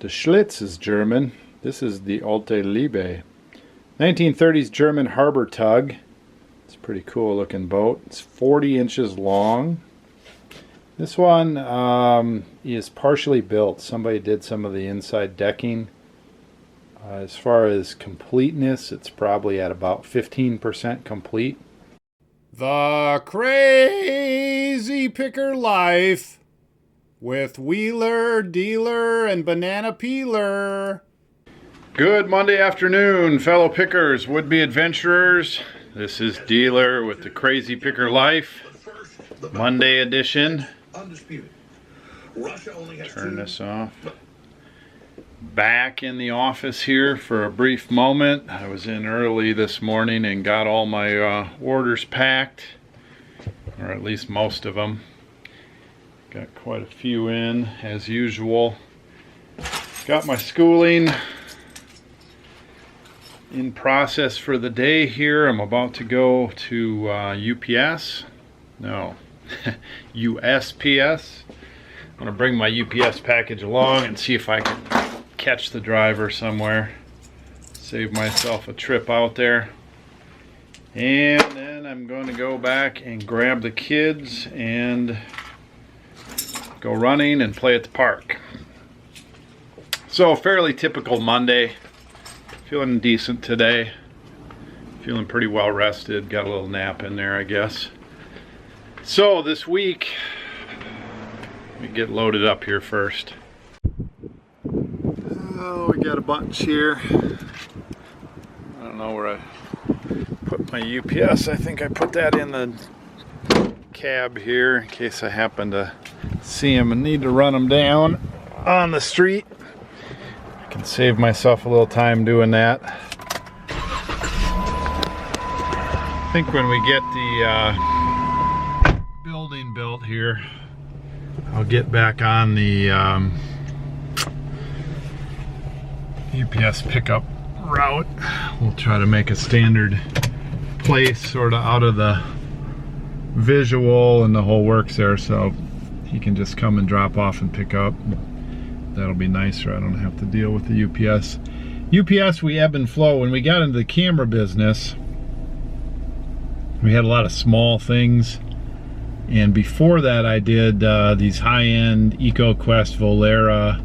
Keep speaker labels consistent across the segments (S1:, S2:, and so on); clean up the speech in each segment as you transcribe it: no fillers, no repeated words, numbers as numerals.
S1: The Schlitz is German. This is the Alte Liebe. 1930s German harbor tug. It's a pretty cool looking boat. It's 40 inches long. This one is partially built. Somebody did some of the inside decking. As far as completeness, it's probably at about 15% complete. The Crazy Picker Life with Wheeler, Dealer, and Banana Peeler. Good Monday afternoon, fellow pickers, would-be adventurers. This is Dealer with the Crazy Picker Life, Monday edition. Turn this off. Back in the office here for a brief moment. I was in early this morning and got all my orders packed, or at least most of them. Got quite a few in as usual. Got my schooling in process for the day here. I'm about to go to UPS. No, USPS. I'm gonna bring my UPS package along and see if I can catch the driver somewhere. Save myself a trip out there. And then I'm going to go back and grab the kids and go running and play at the park. So fairly typical Monday. Feeling decent today. Feeling pretty well rested. Got a little nap in there, I guess. So this week, let me get loaded up here first. Oh, we got a bunch here. I don't know where I put my UPS. I think I put that in the cab here in case I happen to see them and need to run them down on the street. I can save myself a little time doing that. I think when we get the building built here, I'll get back on the UPS pickup route. We'll try to make a standard place sort of out of the visual and the whole works there, so he can just come and drop off and pick up. That'll be nicer. I don't have to deal with the UPS. UPS, we ebb and flow. When we got into the camera business, we had a lot of small things. And before that, I did these high-end EcoQuest Volera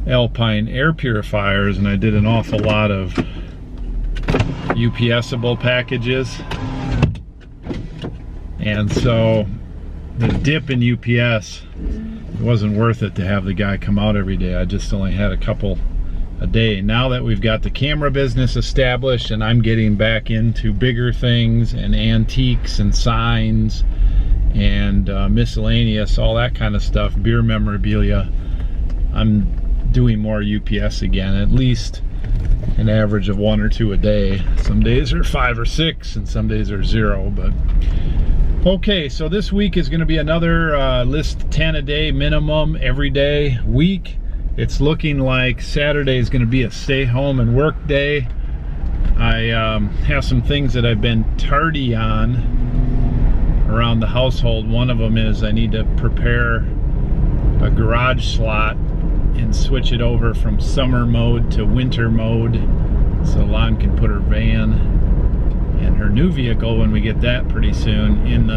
S1: Alpine air purifiers, and I did an awful lot of UPS-able packages. And so the dip in UPS, it wasn't worth it to have the guy come out every day. I just only had a couple a day. Now that we've got the camera business established and I'm getting back into bigger things and antiques and signs and miscellaneous, all that kind of stuff, beer memorabilia, I'm doing more UPS again, at least an average of 1 or 2 a day. Some days are 5 or 6 and some days are 0, but okay, so this week is going to be another list 10 a day minimum every day week. It's looking like Saturday is going to be a stay home and work day. I have some things that I've been tardy on around the household. One of them is I need to prepare a garage slot and switch it over from summer mode to winter mode so Lon can put her van and her new vehicle, when we get that pretty soon, in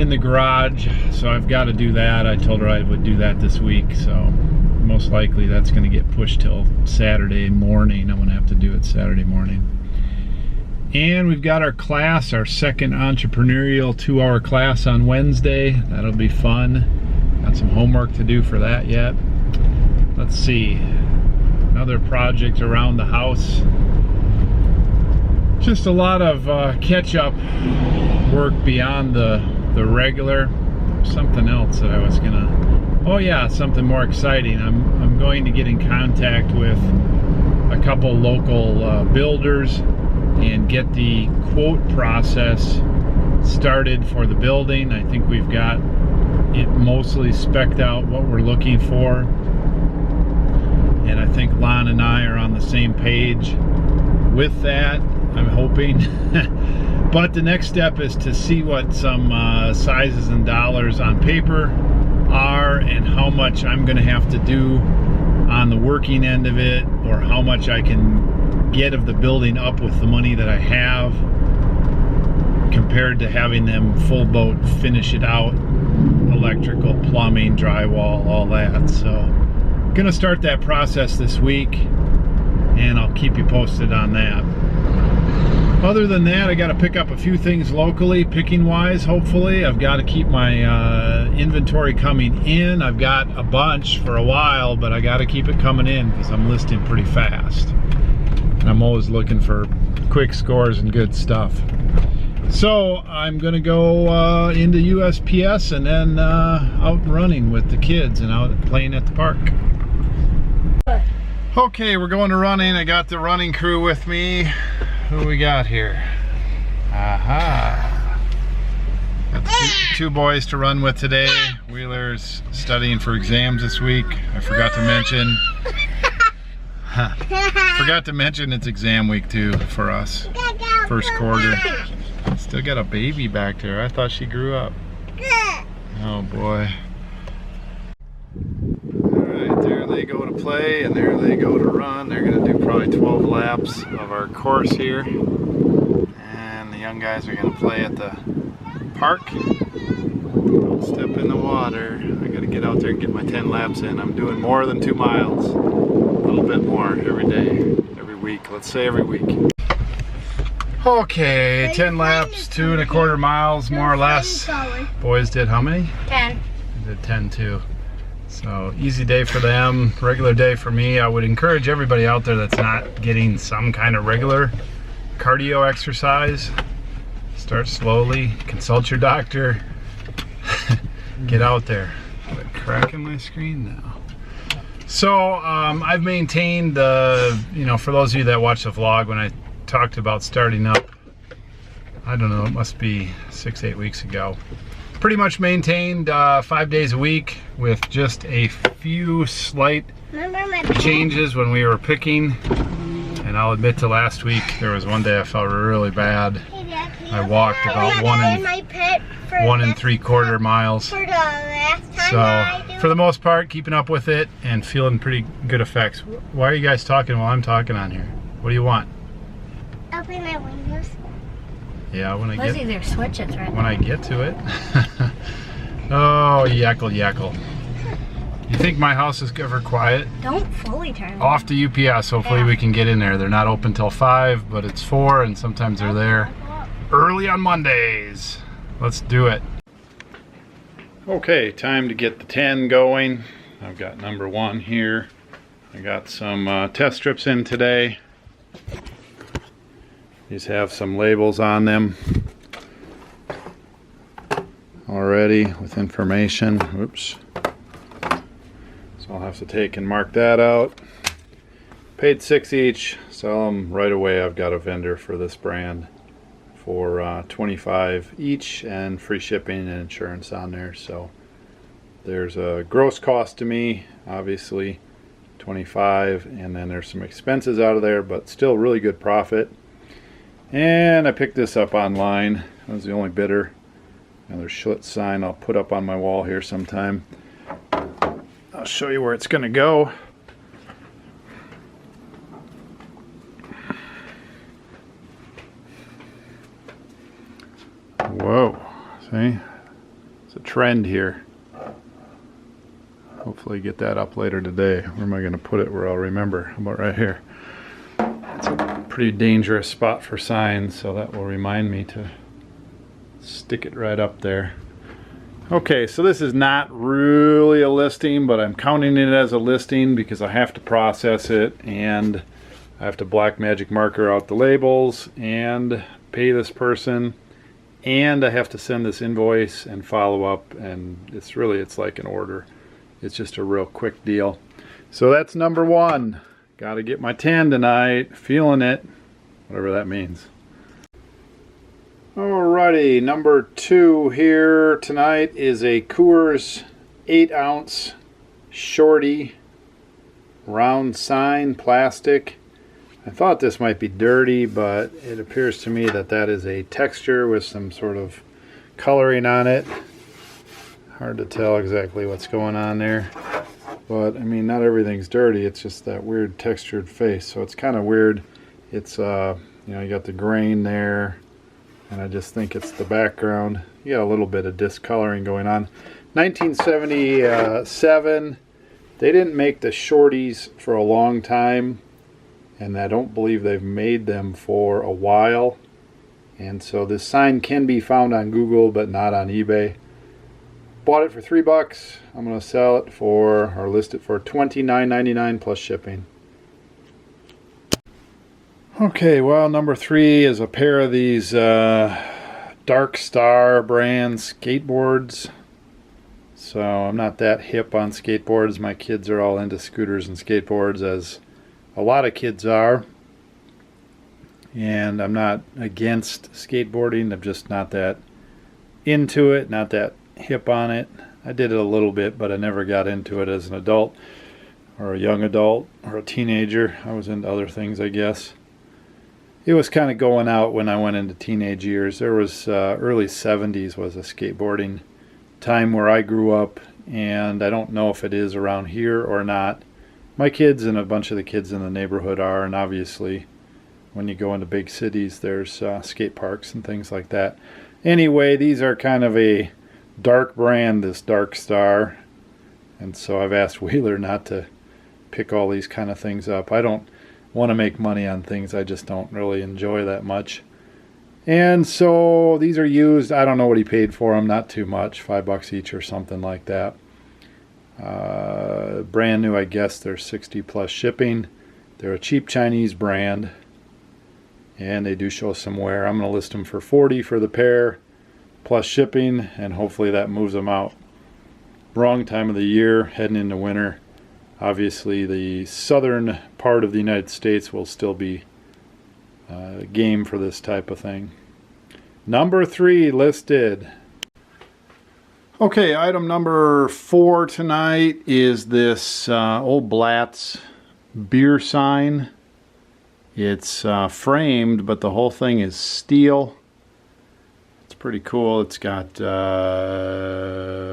S1: the garage. So I've got to do that. I told her I would do that this week, so most likely that's going to get pushed till Saturday morning. I'm going to have to do it Saturday morning. And we've got our class, our second entrepreneurial 2-hour class on Wednesday. That'll be fun. Got some homework to do for that yet. Let's see. Another project around the house. Just a lot of catch-up work beyond the regular. Something else that I was gonna, oh yeah, something more exciting. I'm going to get in contact with a couple local builders and get the quote process started for the building. I think we've got it mostly spec'd out what we're looking for, and I think Lon and I are on the same page with that, I'm hoping. But the next step is to see what some sizes and dollars on paper are and how much I'm going to have to do on the working end of it, or how much I can get of the building up with the money that I have, compared to having them full boat finish it out, electrical, plumbing, drywall, all that. So I'm gonna start that process this week, and I'll keep you posted on that. Other than that, I got to pick up a few things locally, picking wise. Hopefully I've got to keep my inventory coming in. I've got a bunch for a while, but I got to keep it coming in because I'm listing pretty fast, and I'm always looking for quick scores and good stuff. So I'm gonna go into USPS and then out running with the kids and out playing at the park. Okay, we're going to running. I got the running crew with me. Who we got here? Aha! Got the two boys to run with today. Wheeler's studying for exams this week. I forgot to mention. Forgot to mention it's exam week too for us. First quarter. Still got a baby back there. I thought she grew up. Oh boy. Alright, there they go to play and there they go to run. They're going to do probably 12 laps of our course here. And the young guys are going to play at the park. Don't step in the water. I got to get out there and get my 10 laps in. I'm doing more than 2 miles. A little bit more every day, every week. Let's say every week. Okay, 10 laps, 2 1/4 miles, more or less. Boys did how many?
S2: 10.
S1: They did 10 too. So easy day for them, regular day for me. I would encourage everybody out there that's not getting some kind of regular cardio exercise, start slowly, consult your doctor, get out there. Got a crack in my screen now. So I've maintained, for those of you that watch the vlog, when I talked about starting up, I don't know, it must be 6-8 weeks ago. Pretty much maintained 5 days a week with just a few slight changes when we were picking. And I'll admit to last week, there was one day I felt really bad. I walked about 1 3/4 miles. So for the most part, keeping up with it and feeling pretty good effects. Why are you guys talking while I'm talking on here? What do you want?
S2: Open my windows.
S1: Yeah, when I get
S2: their switches right
S1: when I get to it. Oh, yackle yackle. You think my house is ever quiet?
S2: Don't fully turn.
S1: Off to UPS. Hopefully we can get in there. They're not open till 5, but it's 4, and sometimes they're there early on Mondays. Let's do it. Okay, time to get the 10 going. I've got number 1 here. I got some test strips in today. These have some labels on them already with information. Oops. So I'll have to take and mark that out. Paid $6 each. Sell them right away. I've got a vendor for this brand for $25 each and free shipping and insurance on there. So there's a gross cost to me, obviously $25, and then there's some expenses out of there, but still really good profit. And I picked this up online. I was the only bidder. Another Schlitz sign I'll put up on my wall here sometime. I'll show you where it's going to go. Whoa, see? It's a trend here. Hopefully get that up later today. Where am I going to put it where I'll remember? How about right here? It's a pretty dangerous spot for signs, so that will remind me to stick it right up there. Okay, so this is not really a listing, but I'm counting it as a listing because I have to process it, and I have to black magic marker out the labels and pay this person, and I have to send this invoice and follow up, and it's like an order. It's just a real quick deal. So that's number 1. Got to get my 10 tonight. Feeling it, whatever that means. Alrighty, number 2 here tonight is a Coors 8-ounce shorty round sign, plastic. I thought this might be dirty, but it appears to me that that is a texture with some sort of coloring on it. Hard to tell exactly what's going on there. But, I mean, not everything's dirty. It's just that weird textured face. So it's kind of weird. It's, you know, you got the grain there. And I just think it's the background. You got a little bit of discoloring going on. 1977. They didn't make the shorties for a long time. And I don't believe they've made them for a while. And so this sign can be found on Google, but not on eBay. Bought it for $3. I'm going to sell it for, or list it for $29.99 plus shipping. Okay, well, number 3 is a pair of these Dark Star brand skateboards. So I'm not that hip on skateboards. My kids are all into scooters and skateboards, as a lot of kids are. And I'm not against skateboarding. I'm just not that into it, not that hip on it. I did it a little bit, but I never got into it as an adult or a young adult or a teenager. I was into other things, I guess. It was kind of going out when I went into teenage years. There was early 70s was a skateboarding time where I grew up, and I don't know if it is around here or not. My kids and a bunch of the kids in the neighborhood are, and obviously when you go into big cities there's skate parks and things like that. Anyway, these are kind of a dark brand, this Dark Star, and so I've asked Wheeler not to pick all these kind of things up. I don't want to make money on things I just don't really enjoy that much. And so these are used. I don't know what he paid for them, not too much, $5 each or something like that. Brand new, I guess. They're 60 plus shipping. They're a cheap Chinese brand, and they do show some wear. I'm going to list them for $40 for the pair plus shipping, and hopefully that moves them out. Wrong time of the year, heading into winter. Obviously the southern part of the United States will still be game for this type of thing. Number 3 listed. Okay, item number 4 tonight is this old Blatz beer sign. It's framed, but the whole thing is steel. It's pretty cool. It's got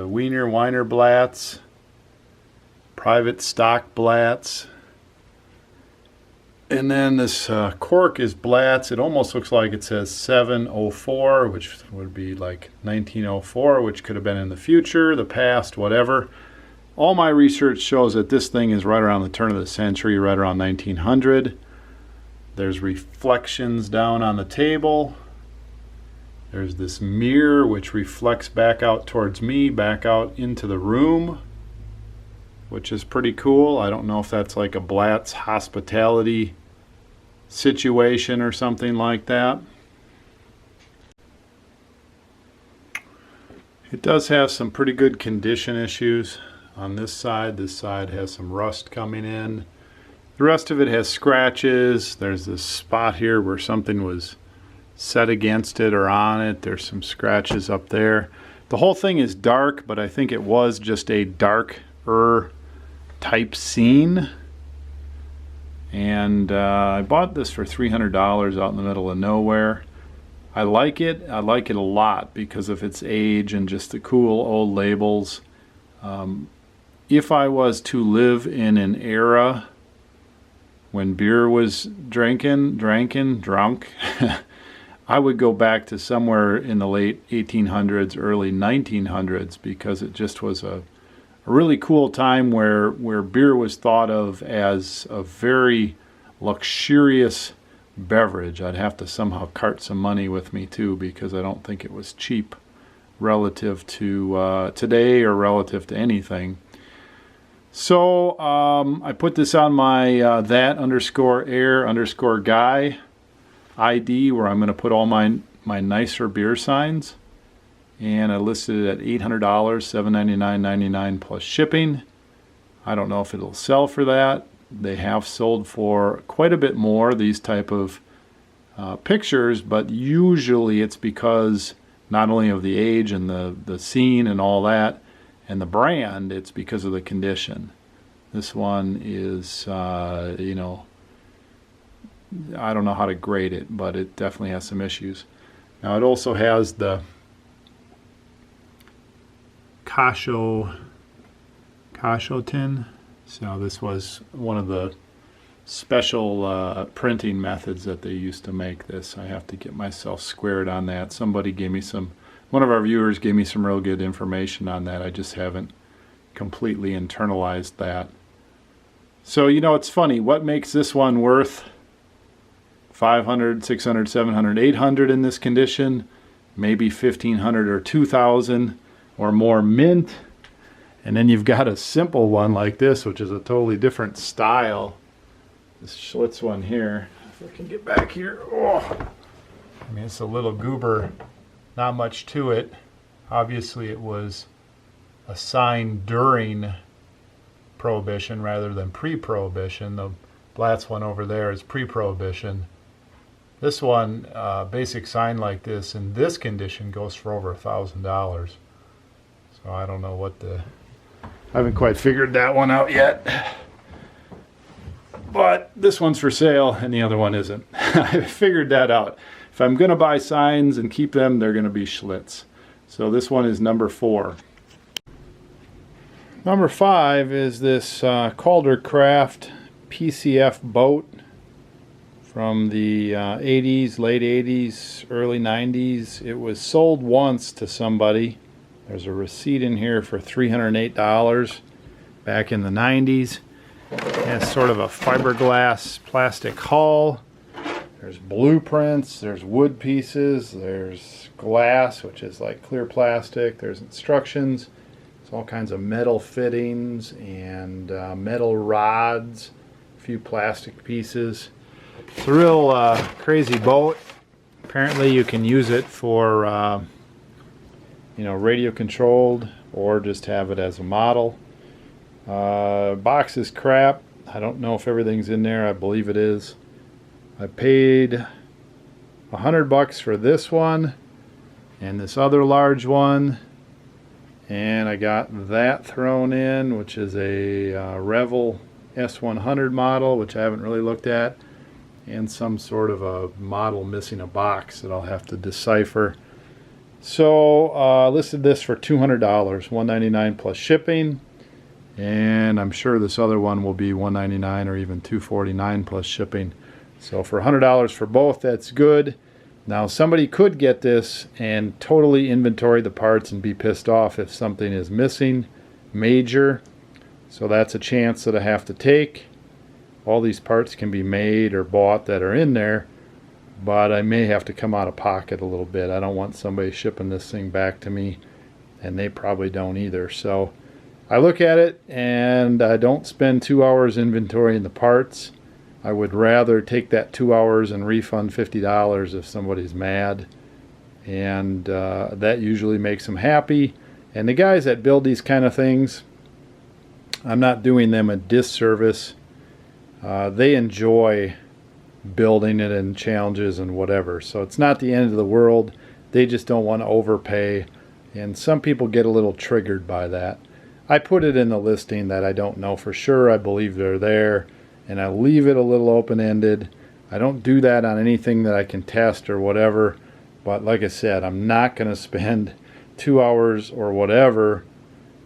S1: Weiner Blatz, private stock Blatz, and then this cork is Blatz. It almost looks like it says 704, which would be like 1904, which could have been in the future, the past, whatever. All my research shows that this thing is right around the turn of the century, right around 1900. There's reflections down on the table. There's this mirror which reflects back out towards me, back out into the room, which is pretty cool. I don't know if that's like a Blatz hospitality situation or something like that. It does have some pretty good condition issues on this side. This side has some rust coming in. The rest of it has scratches. There's this spot here where something was set against it or on it. There's some scratches up there. The whole thing is dark, but I think it was just a darker type scene. And I bought this for $300 out in the middle of nowhere. I like it. I like it a lot because of its age and just the cool old labels. If I was to live in an era when beer was drunk, I would go back to somewhere in the late 1800s, early 1900s, because it just was a really cool time where beer was thought of as a very luxurious beverage. I'd have to somehow cart some money with me too, because I don't think it was cheap relative to today or relative to anything. So I put this on my that_air_guy ID, where I'm going to put all my nicer beer signs. And I listed it at $800, $799.99 plus shipping. I don't know if it'll sell for that. They have sold for quite a bit more, these type of pictures, but usually it's because not only of the age and the scene and all that and the brand, it's because of the condition. This one is, you know, I don't know how to grade it, but it definitely has some issues. Now it also has the Kasho tin. So this was one of the special printing methods that they used to make this. I have to get myself squared on that. Somebody gave me one of our viewers gave me some real good information on that. I just haven't completely internalized that. So, you know, it's funny. What makes this one worth 500, 600, 700, 800 in this condition? Maybe 1,500 or 2,000 or more mint. And then you've got a simple one like this, which is a totally different style. This Schlitz one here. If I can get back here. Oh, I mean, it's a little goober. Not much to it. Obviously, it was assigned during Prohibition rather than pre-Prohibition. The Blatz one over there is pre-Prohibition. This one, basic sign like this in this condition goes for over $1,000. So I don't know what I haven't quite figured that one out yet. But this one's for sale and the other one isn't. I figured that out. If I'm going to buy signs and keep them, they're going to be Schlitz. So this one is number 4. Number 5 is this Calder Craft PCF boat from the 80s, late 80s, early 90s. It was sold once to somebody. There's a receipt in here for $308 back in the 90s. It has sort of a fiberglass plastic hull. There's blueprints, there's wood pieces, there's glass, which is like clear plastic, there's instructions. All kinds of metal fittings and metal rods, a few plastic pieces. It's a real crazy boat. Apparently you can use it for you know, radio controlled or just have it as a model. Box is crap. I don't know if everything's in there. I believe it is. I paid $100 for this one and this other large one. And I got that thrown in, which is a Revel S100 model, which I haven't really looked at, and some sort of a model missing a box that I'll have to decipher. So listed this for $200, $199 plus shipping, and I'm sure this other one will be $199 or even $249 plus shipping. So for $100 for both, that's good. Now somebody could get this and totally inventory the parts and be pissed off if something is missing major. So that's a chance that I have to take. All these parts can be made or bought that are in there, but I may have to come out of pocket a little bit. I don't want somebody shipping this thing back to me, and they probably don't either. So I look at it and I don't spend 2 hours inventorying the parts. I would rather take that 2 hours and refund $50 if somebody's mad, and that usually makes them happy. And the guys that build these kind of things, I'm not doing them a disservice. They enjoy building it and challenges and whatever, so it's not the end of the world. They just don't want to overpay, and some people get a little triggered by that. I put it in the listing that I don't know for sure. I believe they're there, and I leave it a little open-ended. I don't do that on anything that I can test or whatever, but like I said, I'm not going to spend 2 hours or whatever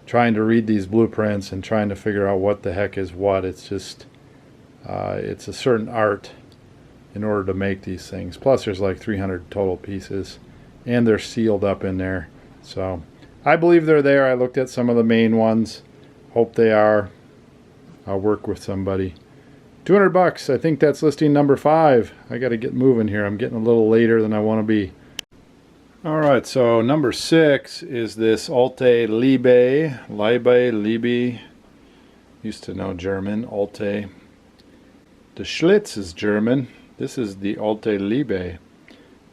S1: trying to read these blueprints and trying to figure out what the heck is what. It's just it's a certain art in order to make these things. Plus there's like 300 total pieces, and they're sealed up in there. So I believe they're there. I looked at some of the main ones. Hope they are. I'll work with somebody. $200. I think that's listing number 5. I got to get moving here. I'm getting a little later than I want to be. All right, so number 6 is this Alte Liebe. Used to know German. Alte. The Schlitz is German. This is the Alte Liebe.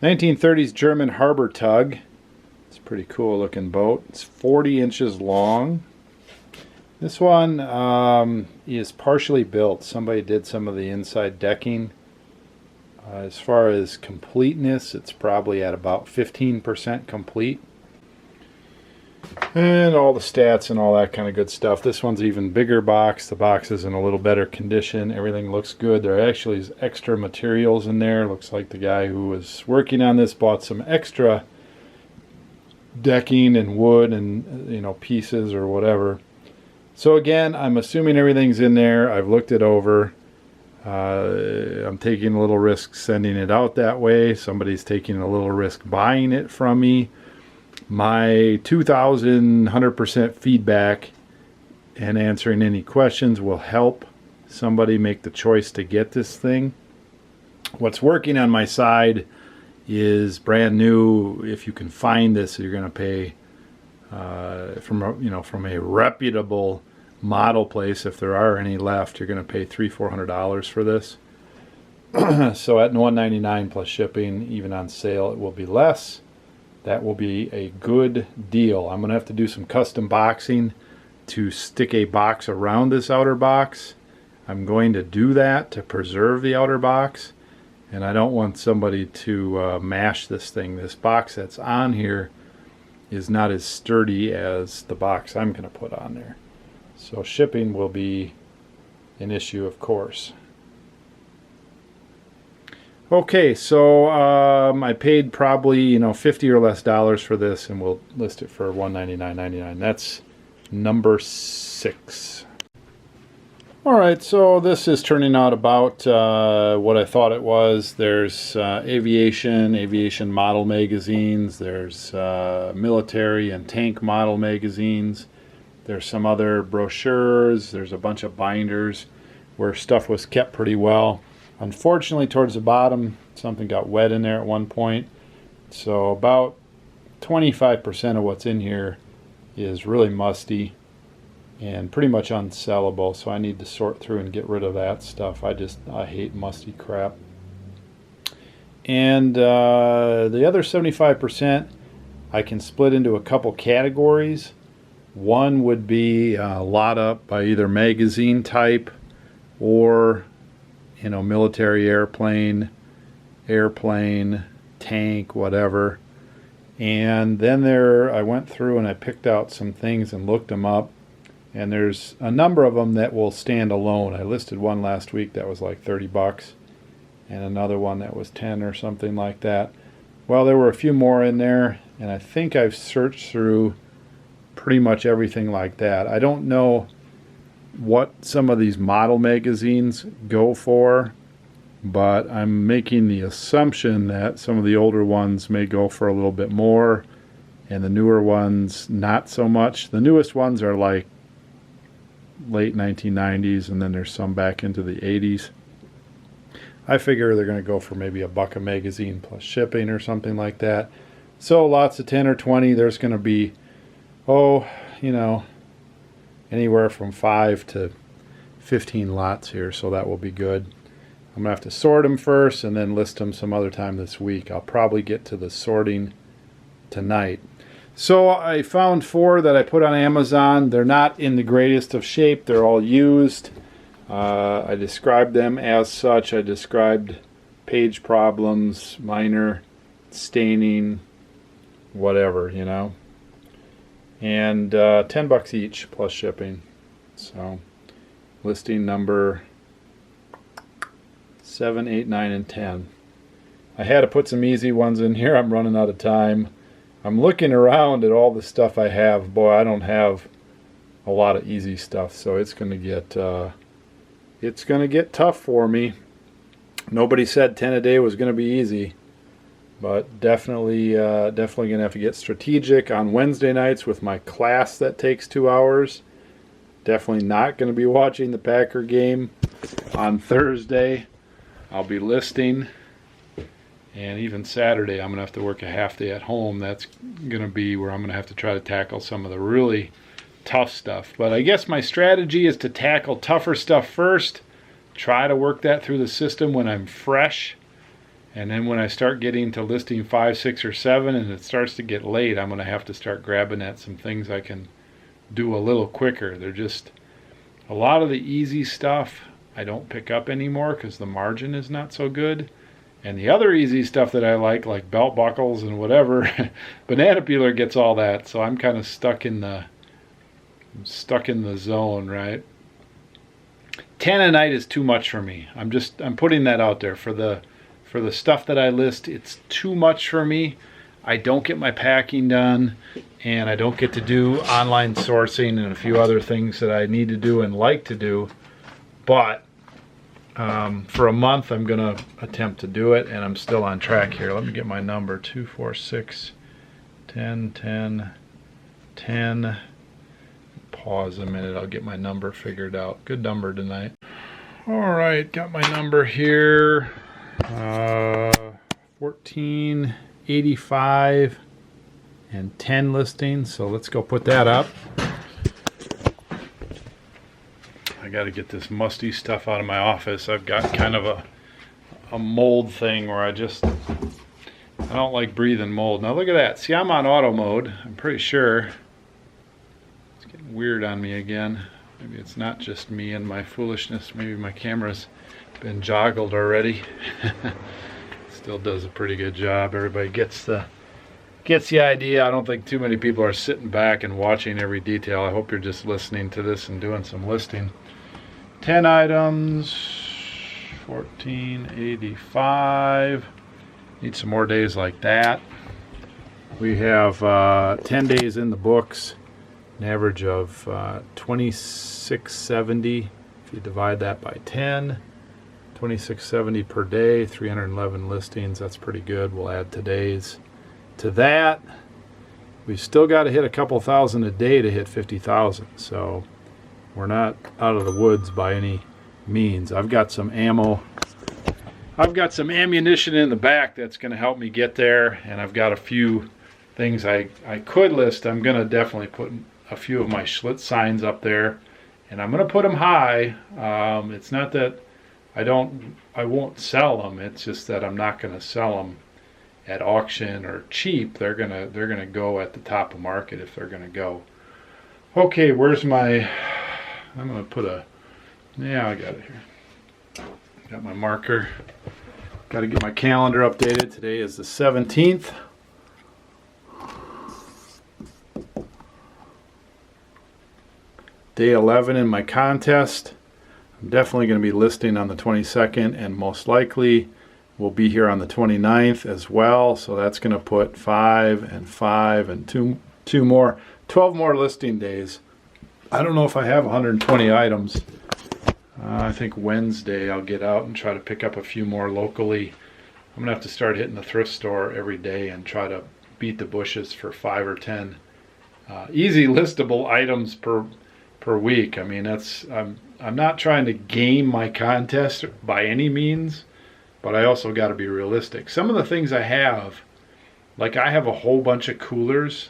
S1: 1930s German harbor tug. It's a pretty cool looking boat. It's 40 inches long. This one is partially built. Somebody did some of the inside decking. As far as completeness, it's probably at about 15% complete. And all the stats and all that kind of good stuff. This one's even bigger box. The box is in a little better condition. Everything looks good. There actually is extra materials in there. Looks like the guy who was working on this bought some extra decking and wood and, you know, pieces or whatever. So again, I'm assuming everything's in there. I've looked it over. I'm taking a little risk sending it out that way. Somebody's taking a little risk buying it from me. My 100% feedback and answering any questions will help somebody make the choice to get this thing. What's working on my side is brand new. If you can find this, you're going to pay from a reputable model place, if there are any left, you're going to pay $300-400 for this. So at $199 plus shipping, even on sale, it will be less. That will be a good deal. I'm going to have to do some custom boxing to stick a box around this outer box. I'm going to do that to preserve the outer box, and I don't want somebody to mash this thing. This box that's on here is not as sturdy as the box I'm going to put on there. So shipping will be an issue, of course. Okay, so I paid probably $50 or less for this, and we'll list it for $199.99. That's number 6. All right, so this is turning out about what I thought it was. There's aviation model magazines. There's military and tank model magazines. There's some other brochures. There's a bunch of binders where stuff was kept pretty well. Unfortunately, towards the bottom, something got wet in there at one point. So about 25% of what's in here is really musty and pretty much unsellable. So I need to sort through and get rid of that stuff. I hate musty crap. And the other 75% I can split into a couple categories. One would be lot up by either magazine type or military airplane, tank, whatever. And then I went through and I picked out some things and looked them up. And there's a number of them that will stand alone. I listed one last week that was like $30, and another one that was 10 or something like that. Well, there were a few more in there, and I think I've searched through pretty much everything like that. I don't know what some of these model magazines go for, but I'm making the assumption that some of the older ones may go for a little bit more, and the newer ones not so much. The newest ones are like late 1990s, and then there's some back into the 80s. I figure they're going to go for maybe $1 a magazine plus shipping or something like that. So lots of 10 or 20. There's going to be anywhere from 5 to 15 lots here, so that will be good. I'm going to have to sort them first and then list them some other time this week. I'll probably get to the sorting tonight. So I found 4 that I put on Amazon. They're not in the greatest of shape. They're all used. I described them as such. I described page problems, minor staining, whatever, And $10 each plus shipping. So listing number 7, 8, 9, and 10. I had to put some easy ones in here. I'm running out of time. I'm looking around at all the stuff I have. Boy, I don't have a lot of easy stuff, so it's going to get tough for me. Nobody said 10 a day was going to be easy, but definitely going to have to get strategic on Wednesday nights with my class that takes 2 hours. Definitely not going to be watching the Packer game on Thursday. I'll be listing. And even Saturday, I'm going to have to work a half day at home. That's going to be where I'm going to have to try to tackle some of the really tough stuff. But I guess my strategy is to tackle tougher stuff first, try to work that through the system when I'm fresh, and then when I start getting to listing 5, 6, or 7 and it starts to get late, I'm going to have to start grabbing at some things I can do a little quicker. They're just a lot of the easy stuff I don't pick up anymore because the margin is not so good. And the other easy stuff that I like belt buckles and whatever, banana peeler gets all that. So I'm kind of stuck in the zone, right? 10 a night is too much for me. I'm putting that out there for the stuff that I list. It's too much for me. I don't get my packing done, and I don't get to do online sourcing and a few other things that I need to do and like to do. But for a month, I'm going to attempt to do it, and I'm still on track here. Let me get my number. 2, 4, 6, 10, 10, 10. Pause a minute. I'll get my number figured out. Good number tonight. All right, got my number here. 1485 and 10 listings. So let's go put that up. I got to get this musty stuff out of my office. I've got kind of a mold thing where I don't like breathing mold. Now look at that. See, I'm on auto mode. I'm pretty sure. It's getting weird on me again. Maybe it's not just me and my foolishness. Maybe my camera's been joggled already. Still does a pretty good job. Everybody gets the idea. I don't think too many people are sitting back and watching every detail. I hope you're just listening to this and doing some listing. 10 items, 1485. Need some more days like that. We have 10 days in the books, an average of 2670. If you divide that by 10, 2670 per day, 311 listings. That's pretty good. We'll add today's to that. We've still got to hit a couple thousand a day to hit 50,000. So we're not out of the woods by any means. I've got some ammo. I've got some ammunition in the back that's going to help me get there, and I've got a few things I could list. I'm going to definitely put a few of my Schlitz signs up there, and I'm going to put them high. It's not that I won't sell them. It's just that I'm not going to sell them at auction or cheap. They're gonna go at the top of market if they're gonna go. Okay, where's my? I'm gonna put a. Yeah, I got it here. Got my marker. Got to get my calendar updated. Today is the 17th. Day 11 in my contest. I'm definitely going to be listing on the 22nd, and most likely we'll be here on the 29th as well. So that's going to put 5 and 5 and 2 more, 12 more listing days. I don't know if I have 120 items. I think Wednesday I'll get out and try to pick up a few more locally. I'm going to have to start hitting the thrift store every day and try to beat the bushes for 5 or 10 easy listable items per week. I mean, I'm not trying to game my contest by any means, but I also got to be realistic. Some of the things I have, like I have a whole bunch of coolers,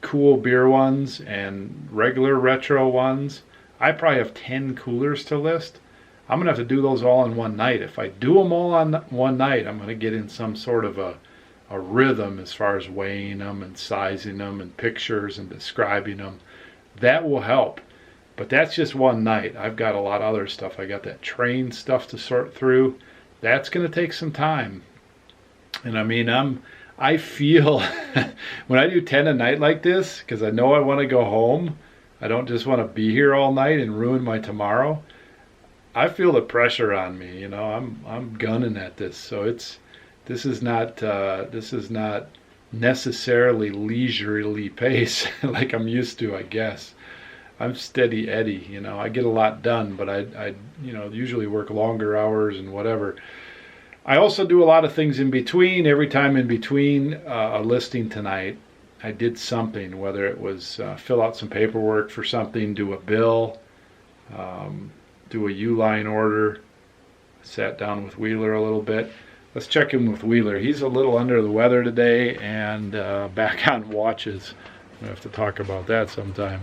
S1: cool beer ones and regular retro ones. I probably have 10 coolers to list. I'm going to have to do those all in one night. If I do them all on one night, I'm going to get in some sort of a rhythm as far as weighing them and sizing them and pictures and describing them. That will help. But that's just one night. I've got a lot of other stuff. I got that train stuff to sort through. That's going to take some time. And I mean, I feel when I do 10 a night like this, because I know I want to go home, I don't just want to be here all night and ruin my tomorrow. I feel the pressure on me. You know, I'm gunning at this. So this is not necessarily leisurely pace like I'm used to, I guess. I'm steady Eddie, you know. I get a lot done, but I usually work longer hours and whatever. I also do a lot of things in between. Every time in between a listing tonight, I did something, whether it was fill out some paperwork for something, do a bill, do a U-line order. Sat down with Wheeler a little bit. Let's check in with Wheeler. He's a little under the weather today and back on watches. We'll have to talk about that sometime.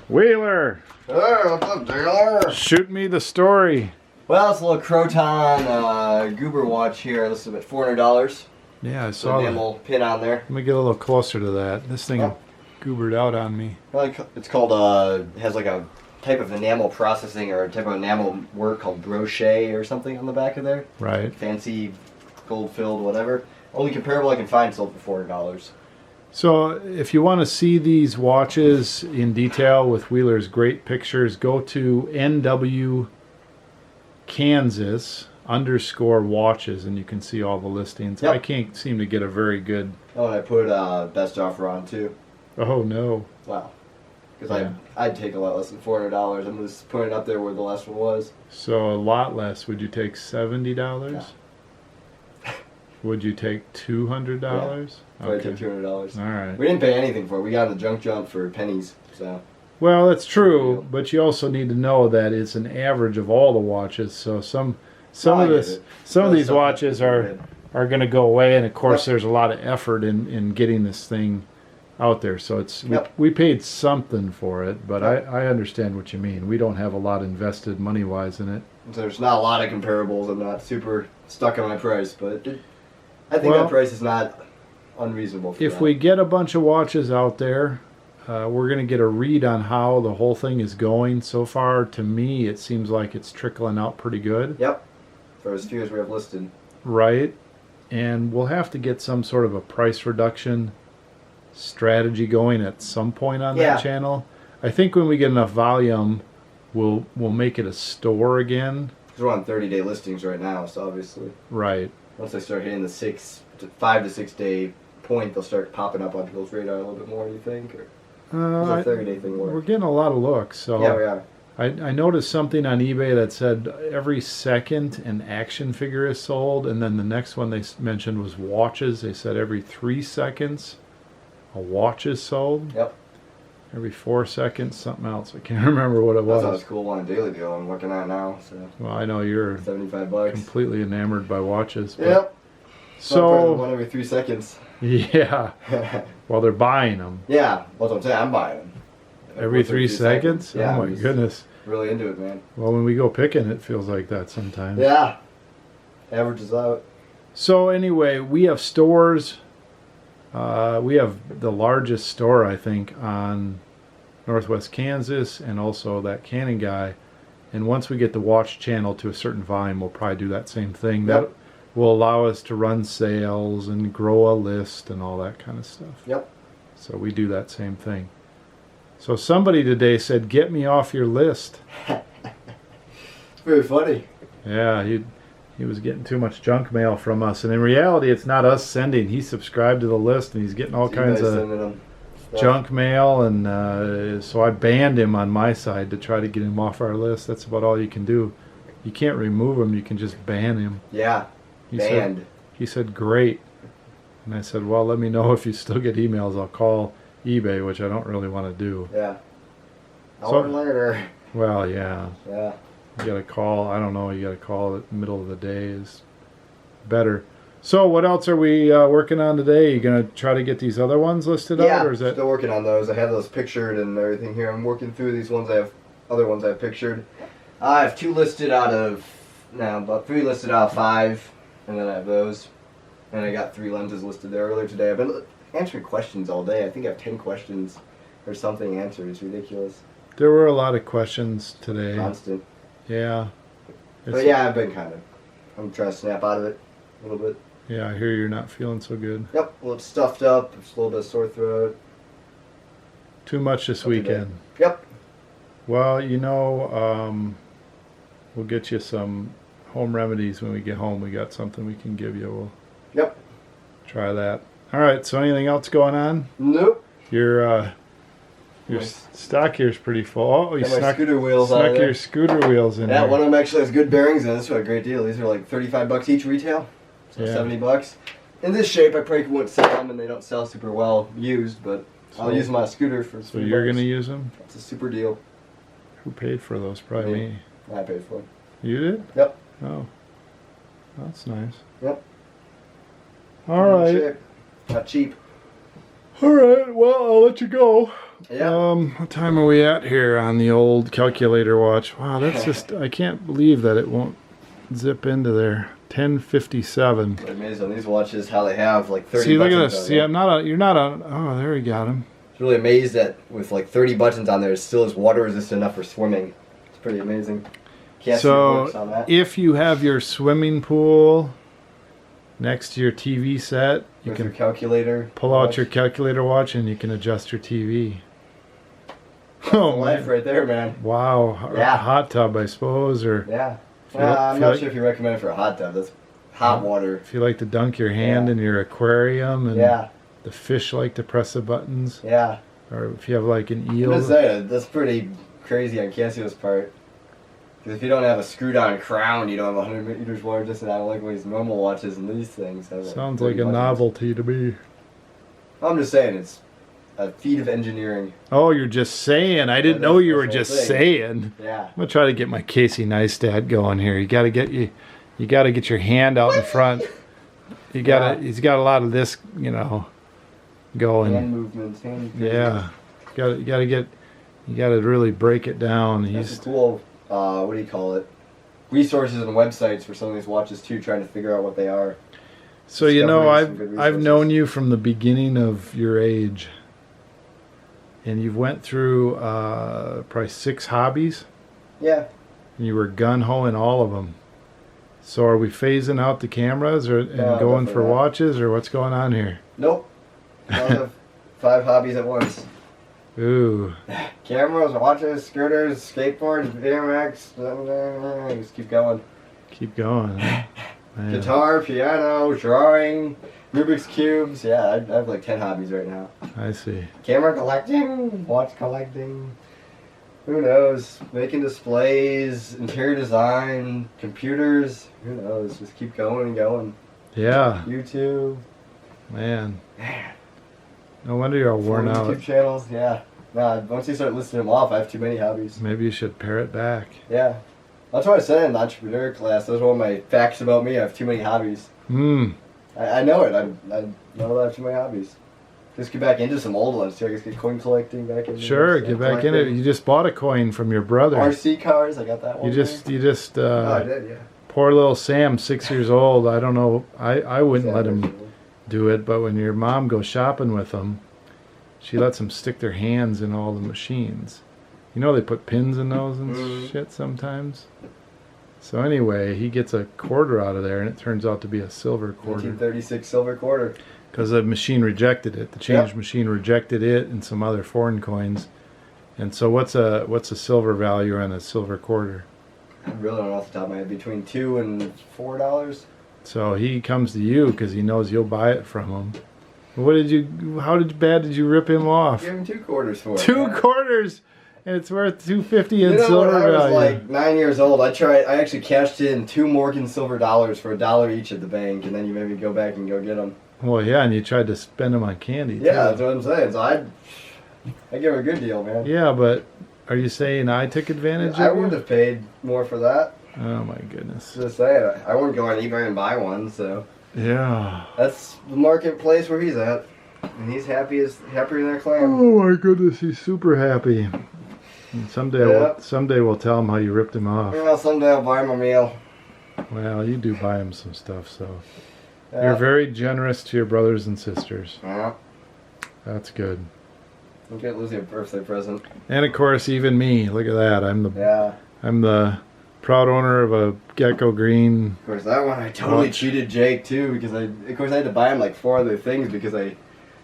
S1: Wheeler!
S3: Hey, what's up, Taylor?
S1: Shoot me the story.
S3: Well, it's a little Croton Goober watch here. This is about $400.
S1: Yeah, I saw that.
S3: Enamel pin on there.
S1: Let me get a little closer to that. This thing goobered out on me.
S3: It's called, has like a type of enamel processing or a type of enamel work called brochet or something on the back of there.
S1: Right.
S3: Fancy, gold-filled, whatever. Only comparable I can find sold for $400.
S1: So if you want to see these watches in detail with Wheeler's great pictures, go to NW Kansas underscore watches, and you can see all the listings.
S3: Yep.
S1: I can't seem to get a very good.
S3: Oh, and I put best offer on too.
S1: Oh no.
S3: Wow. Because
S1: Yeah.
S3: I'd take a lot less than $400. I'm just putting it up there where the last one was.
S1: So a lot less. Would you take $70?
S3: Yeah.
S1: Would you take $200?
S3: So I took $200.
S1: All right.
S3: We didn't pay anything for it. We got in the junk jump for pennies. So.
S1: Well, that's true, but you also need to know that it's an average of all the watches. So some
S3: I
S1: of
S3: get
S1: this,
S3: it.
S1: some of
S3: Those
S1: these
S3: stuff
S1: watches
S3: that's
S1: are going to go away, and of course,
S3: Yep.
S1: there's a lot of effort in getting this thing out there. So it's
S3: Yep.
S1: we paid something for it, but
S3: Yep.
S1: I understand what you mean. We don't have a lot invested money wise in it.
S3: So there's not a lot of comparables. I'm not super stuck on my price, but I think
S1: Well,
S3: that price is not unreasonable for
S1: If
S3: that.
S1: we get a bunch of watches out there, we're going to get a read on how the whole thing is going. So far, to me, it seems like it's trickling out pretty good.
S3: Yep. For as few as we have listed.
S1: Right. And we'll have to get some sort of a price reduction strategy going at some point on
S3: Yeah.
S1: that channel. I think when we get enough volume, we'll make it a store again.
S3: Because we're on 30-day listings right now, so obviously.
S1: Right.
S3: Once they start hitting the 5 to 6 day point, they'll start popping up on people's radar a little bit more, you think? Or does the 30-day thing work?
S1: We're getting a lot of looks. So
S3: Yeah, we are.
S1: I noticed something on eBay that said every second an action figure is sold, and then the next one they mentioned was watches. They said every 3 seconds a watch is sold.
S3: Yep.
S1: Every 4 seconds something else. I can't remember what it
S3: That's
S1: was.
S3: not as cool on a daily deal I'm looking at now. So
S1: Well, I know you're
S3: $75.
S1: completely enamored by watches. But
S3: Yep.
S1: So
S3: one every 3 seconds.
S1: yeah, well they're buying them
S3: Yeah, that's what I'm saying. I'm buying them.
S1: every 3 seconds.
S3: Yeah,
S1: Oh my
S3: I'm just
S1: goodness.
S3: really into it, man.
S1: Well, when we go picking, it feels like that sometimes.
S3: Yeah. Averages out.
S1: So anyway, we have stores. We have the largest store, I think, on Northwest Kansas, and also that Canon guy. And once we get the watch channel to a certain volume, we'll probably do that same thing.
S3: Yep.
S1: That will allow us to run sales and grow a list and all that kind of stuff.
S3: Yep.
S1: So we do that same thing. So somebody today said, "Get me off your list."
S3: Very funny.
S1: Yeah, he was getting too much junk mail from us, and in reality, it's not us sending. He subscribed to the list, and he's getting all
S3: So you
S1: kinds
S3: guys
S1: of
S3: sending them stuff.
S1: junk mail, and so I banned him on my side to try to get him off our list. That's about all you can do. You can't remove him; you can just ban him.
S3: Yeah.
S1: He
S3: Banned.
S1: He said, "Great," and I said, "Well, let me know if you still get emails. I'll call eBay," which I don't really want to do.
S3: Yeah.
S1: So-
S3: Hour later.
S1: Well, yeah.
S3: Yeah.
S1: You got to call. I don't know. You got to call at the middle of the day is better. So, what else are we working on today? You gonna try to get these other ones listed
S3: Yeah,
S1: out, or is that?
S3: still working on those. I have those pictured and everything here. I'm working through these ones. I have other ones I've pictured. I have 2 listed out of, about 3 listed out of 5, and then I have those. And I got 3 lenses listed there earlier today. I've been answering questions all day. I think I have 10 questions or something answered. It's ridiculous.
S1: There were a lot of questions today.
S3: Constant.
S1: Yeah.
S3: But yeah, I've been I'm trying to snap out of it a little bit.
S1: Yeah, I hear you're not feeling so good.
S3: Yep, a little stuffed up, just a little bit of sore throat.
S1: Too much this
S3: Not too
S1: weekend.
S3: Yep.
S1: Well, we'll get you some home remedies when we get home. We got something we can give you. We'll
S3: Yep.
S1: try that. All right. So, anything else going on?
S3: Nope.
S1: Your stock here's pretty full. Oh, you
S3: Got my
S1: snuck
S3: scooter wheels out of there.
S1: your scooter wheels in
S3: Yeah,
S1: there.
S3: one of them actually has good bearings in it. This is a great deal. These are like $35 each retail, so
S1: Yeah.
S3: $70. In this shape, I probably wouldn't sell them, and they don't sell super well used. But I'll
S1: So-
S3: use them on a scooter for.
S1: So
S3: $3.
S1: you're gonna use them?
S3: It's a super deal.
S1: Who paid for those? Probably
S3: Me.
S1: me.
S3: I paid for them.
S1: You did?
S3: Yep.
S1: Oh, that's nice.
S3: Yep.
S1: All right.
S3: Shape. Not cheap.
S1: All right. Well, I'll let you go.
S3: Yeah.
S1: What time are we at here on the old calculator watch? Wow, that's just, I can't believe that it won't zip into there. 10:57.
S3: It's amazing on these watches how they have like 30
S1: See, look
S3: buttons
S1: at
S3: on
S1: this. See,
S3: there.
S1: you're not on, oh, there we got him.
S3: It's really amazed that with like 30 buttons on there, it still is water resistant enough for swimming. It's pretty amazing. Can't see what works on
S1: So,
S3: that.
S1: if you have your swimming pool next to your TV set, you
S3: With your
S1: can
S3: calculator.
S1: pull out
S3: watch.
S1: your calculator watch and you can adjust your TV. Oh,
S3: Life
S1: man.
S3: right there, man.
S1: Wow.
S3: Yeah.
S1: A hot tub, I suppose, or
S3: Yeah. I'm not sure if you recommend it for a hot tub. That's hot water.
S1: If you like to dunk your hand in your aquarium and the fish like to press the buttons.
S3: Yeah.
S1: Or if you have like an eel.
S3: I'm just saying, that's pretty crazy on Cassio's part. Because if you don't have a screw-down crown, you don't have 100 meters water distance. I don't like these normal watches and these things.
S1: Sounds like a novelty to me.
S3: I'm just saying, it's a feat of engineering.
S1: Oh, you're just saying. I didn't know you were just saying.
S3: Yeah.
S1: I'm gonna try to get my Casey Neistat going here. You gotta get your hand out in front. He's got a lot of this, you know, going.
S3: Hand movements.
S1: Yeah. You gotta really break it down.
S3: That's cool. What do you call it? Resources and websites for some of these watches too, trying to figure out what they are.
S1: So you know, I've known you from the beginning of your age, and you've went through probably 6 hobbies.
S3: Yeah.
S1: And you were gun-ho in all of them. So are we phasing out the cameras and going for watches, or what's going on here?
S3: Nope. I have 5 hobbies at once.
S1: Ooh.
S3: Cameras, watches, scooters, skateboards, BMX. Just keep going.
S1: Keep going. Man.
S3: Guitar, piano, drawing, Rubik's cubes. Yeah, I have like 10 hobbies right now.
S1: I see.
S3: Camera collecting, watch collecting. Who knows? Making displays, interior design, computers. Who knows? Just keep going and going.
S1: Yeah.
S3: YouTube.
S1: Man. No wonder you're all worn out.
S3: YouTube channels, yeah. Nah, once you start listing them off, I have too many hobbies.
S1: Maybe you should pare it back.
S3: Yeah. That's what I said in the entrepreneur class. That was one of my facts about me. I have too many hobbies. I know it. I know I have too many hobbies. Just get back into some old ones too. I guess get coin collecting back into.
S1: Sure, get back in it. You just bought a coin from your brother.
S3: RC cars, I got that one.
S1: You just.
S3: Oh, I did, yeah.
S1: Poor little Sam, 6 years old. I don't know. I wouldn't let him do it, but when your mom goes shopping with them, she lets them stick their hands in all the machines. You know they put pins in those and shit sometimes. So anyway, he gets a quarter out of there, and it turns out to be a silver quarter.
S3: 1936 silver quarter.
S1: Because the machine rejected it. The change machine rejected it and some other foreign coins. And so what's a silver value on a silver quarter?
S3: I really don't know off the top of my head. Between $2 and $4.
S1: So he comes to you because he knows you'll buy it from him. How bad did you rip him off?
S3: Give him 2 quarters for it.
S1: 2 quarters! And it's worth $2.50 in silver
S3: value. When I was like 9 years old, I actually cashed in 2 Morgan silver dollars for $1 each at the bank, and then you made me go back and go get them.
S1: Well, yeah, and you tried to spend them on candy, too.
S3: Yeah, that's what I'm saying. So I give him a good deal, man.
S1: Yeah, but are you saying I took advantage of it?
S3: I wouldn't have paid more for that.
S1: Oh, my goodness.
S3: Just saying, I wouldn't go on eBay and buy one, so.
S1: Yeah.
S3: That's the marketplace where he's at. And he's happier than a clam.
S1: Oh, my goodness, he's super happy. And someday we'll tell him how you ripped him off.
S3: Well, someday I'll buy him a meal.
S1: Well, you do buy him some stuff, so. You're very generous to your brothers and sisters.
S3: Yeah.
S1: That's good.
S3: Don't get Lizzie a birthday present.
S1: And of course, even me. Look at that. I'm the proud owner of a Gecko Green.
S3: Of course, that one I totally cheated Jake too, because I had to buy him like 4 other things because I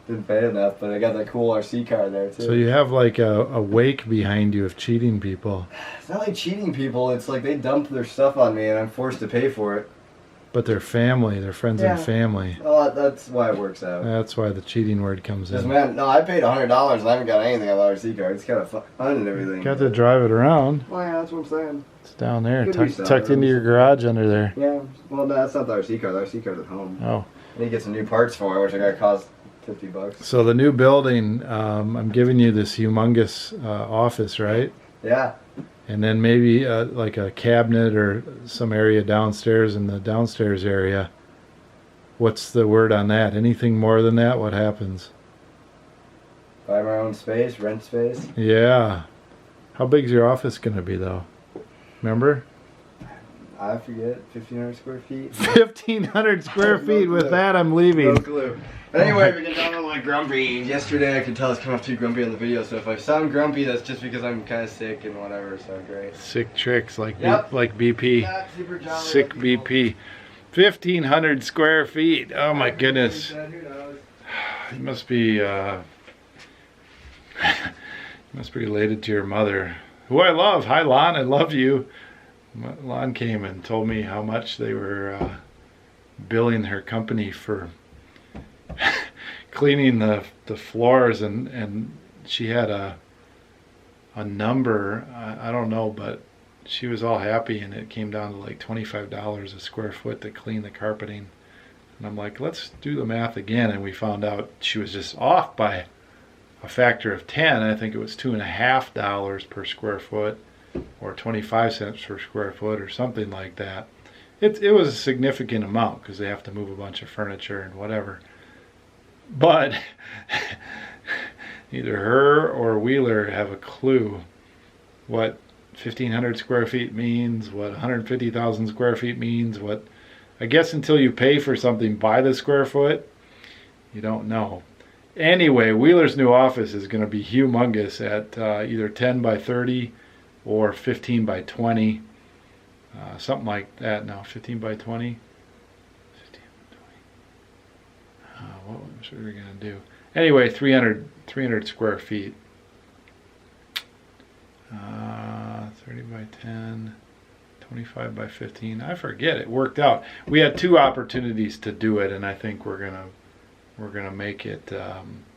S3: didn't pay enough, but I got that cool RC car there too.
S1: So you have like a wake behind you of cheating people.
S3: It's not like cheating people. It's like they dump their stuff on me and I'm forced to pay for it.
S1: But they're family. They're friends and family.
S3: Well, that's why it works out.
S1: That's why the cheating word comes in.
S3: Man, no, I paid $100 and I haven't got anything on the RC car. It's kind of fun and everything.
S1: Got to drive it around.
S3: Well, yeah, that's what I'm saying.
S1: It's down there, tucked into your garage under there.
S3: Yeah. Well, no, that's not the RC car. The RC car's at home.
S1: Oh.
S3: I need to get some new parts for it, which I got to cost $50.
S1: So the new building, I'm giving you this humongous office, right?
S3: Yeah.
S1: And then maybe like a cabinet or some area downstairs in the downstairs area. What's the word on that? Anything more than that, what happens?
S3: Buy my own space, rent space.
S1: Yeah. How big's your office going to be, though? Remember?
S3: I forget. 1,500 square feet.
S1: 1,500 square feet. With that, I'm leaving.
S3: No clue. But anyway, we're getting down to like grumpy. Yesterday, I could tell I was coming off too grumpy on the video. So if I sound grumpy, that's just because I'm kind of sick and whatever. So great.
S1: Sick tricks like like
S3: Not
S1: BP.
S3: super jolly.
S1: Sick BP. 1,500 square feet. Oh my goodness.
S3: Who knows?
S1: You must be. You must be related to your mother, who I love. Hi, Lon. I love you. Lon came and told me how much they were billing her company for cleaning the floors, and she had a number, I don't know, but she was all happy, and it came down to like $25 a square foot to clean the carpeting. And I'm like, let's do the math again, and we found out she was just off by a factor of 10. I think it was $2.50 per square foot, or 25 cents per square foot, or something like that. It was a significant amount because they have to move a bunch of furniture and whatever. But neither her or Wheeler have a clue what 1,500 square feet means, what 150,000 square feet means, what, I guess until you pay for something by the square foot, you don't know. Anyway, Wheeler's new office is going to be humongous at either 10 by 30 or 15 by 20. Something like that. No, 15 by 20. 15 by 20. What was we going to do? Anyway, 300 square feet. 30 by 10, 25 by 15. I forget. It worked out. We had 2 opportunities to do it, and I think we're gonna make it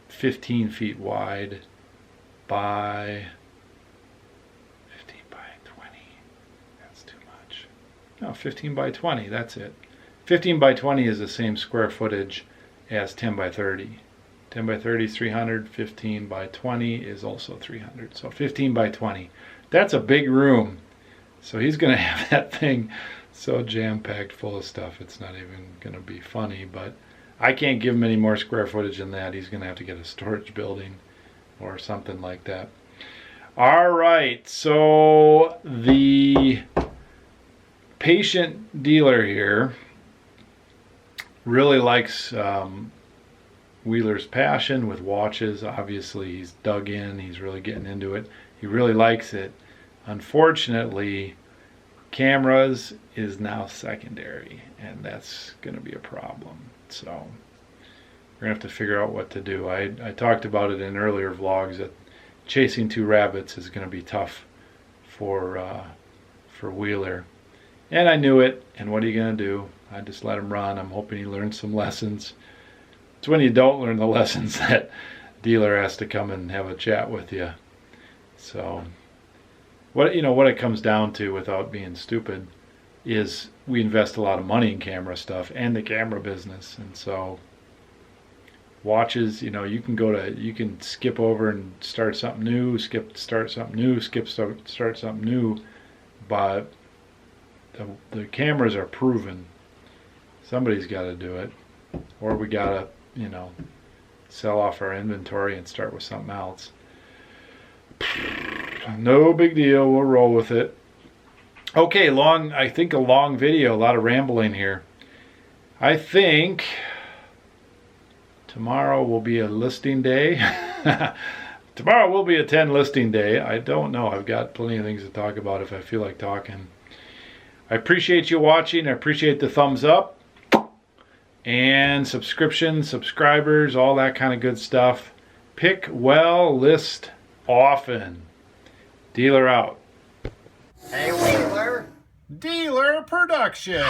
S1: 15 feet wide by 15 by 20. That's too much. No, 15 by 20. That's it. 15 by 20 is the same square footage as 10 by 30. 10 by 30 is 300. 15 by 20 is also 300. So 15 by 20. That's a big room. So he's going to have that thing so jam-packed full of stuff, it's not even going to be funny. But I can't give him any more square footage than that. He's going to have to get a storage building or something like that. All right, so the patient dealer here really likes Wheeler's passion with watches. Obviously, he's dug in. He's really getting into it. He really likes it. Unfortunately, cameras is now secondary, and that's going to be a problem. So we're going to have to figure out what to do. I talked about it in earlier vlogs that chasing 2 rabbits is going to be tough for Wheeler. And I knew it, and what are you going to do? I just let him run. I'm hoping he learns some lessons. It's when you don't learn the lessons that dealer has to come and have a chat with you. So what it comes down to, without being stupid, is we invest a lot of money in camera stuff and the camera business. And so watches, you can skip over and start something new, start something new, but the cameras are proven. Somebody's got to do it, or we got to sell off our inventory and start with something else. No big deal, we'll roll with it. Okay, I think a long video, a lot of rambling here. I think tomorrow will be a listing day. Tomorrow will be a 10 listing day. I don't know, I've got plenty of things to talk about if I feel like talking. I appreciate you watching. I appreciate the thumbs up and subscribers, all that kind of good stuff. Pick well, list often. Dealer out.
S3: Hey, Wheeler.
S1: Dealer Production.